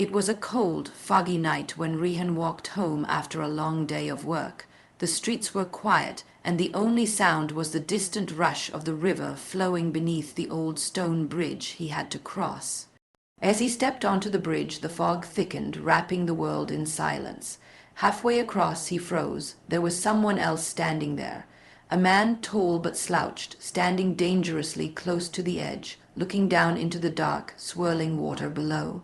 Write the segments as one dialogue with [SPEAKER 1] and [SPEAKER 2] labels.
[SPEAKER 1] It was a cold, foggy night when Rehan walked home after a long day of work. The streets were quiet, and the only sound was the distant rush of the river flowing beneath the old stone bridge he had to cross. As he stepped onto the bridge, the fog thickened, wrapping the world in silence. Halfway across, he froze. There was someone else standing there. A man, tall but slouched, standing dangerously close to the edge, looking down into the dark, swirling water below.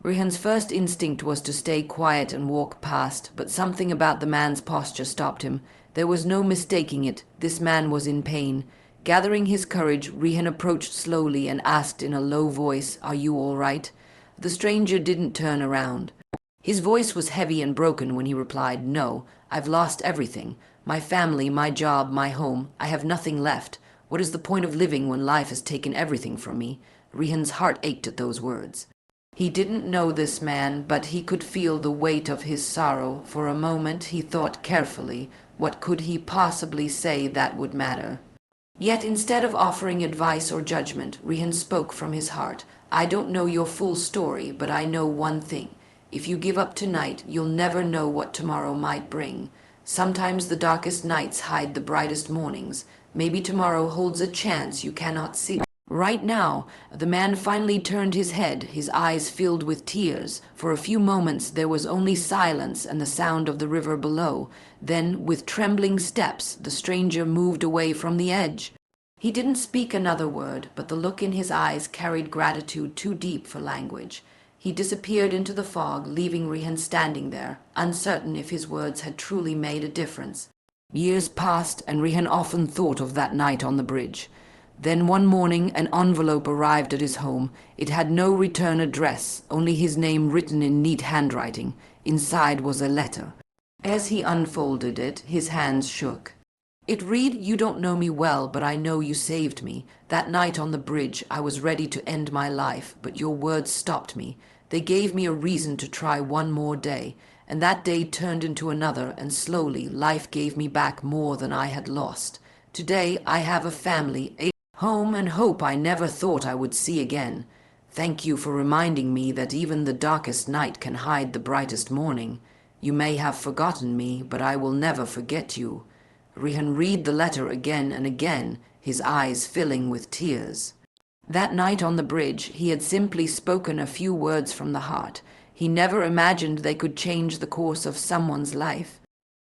[SPEAKER 1] Rehan's first instinct was to stay quiet and walk past, but something about the man's posture stopped him. There was no mistaking it. This man was in pain. Gathering his courage, Rehan approached slowly and asked in a low voice, "Are you all right?" The stranger didn't turn around. His voice was heavy and broken when he replied, "No, I've lost everything. My family, my job, my home. I have nothing left. What is the point of living when life has taken everything from me?" Rehan's heart ached at those words. He didn't know this man, but he could feel the weight of his sorrow. For a moment he thought carefully, what could he possibly say that would matter? Yet instead of offering advice or judgment, Rehan spoke from his heart. "I don't know your full story, but I know one thing. If you give up tonight, you'll never know what tomorrow might bring. Sometimes the darkest nights hide the brightest mornings. Maybe tomorrow holds a chance you cannot see." Right now, the man finally turned his head, his eyes filled with tears. For a few moments there was only silence and the sound of the river below. Then, with trembling steps, the stranger moved away from the edge. He didn't speak another word, but the look in his eyes carried gratitude too deep for language. He disappeared into the fog, leaving Rehan standing there, uncertain if his words had truly made a difference. Years passed, and Rehan often thought of that night on the bridge. Then one morning an envelope arrived at his home. It had no return address, only his name written in neat handwriting. Inside was a letter. As he unfolded it, his hands shook. It read, "You don't know me well, but I know you saved me. That night on the bridge, I was ready to end my life, but your words stopped me. They gave me a reason to try one more day, and that day turned into another, and slowly life gave me back more than I had lost. Today I have a family, a home and hope I never thought I would see again. Thank you for reminding me that even the darkest night can hide the brightest morning. You may have forgotten me, but I will never forget you." Rehan read the letter again and again, his eyes filling with tears. That night on the bridge, he had simply spoken a few words from the heart. He never imagined they could change the course of someone's life.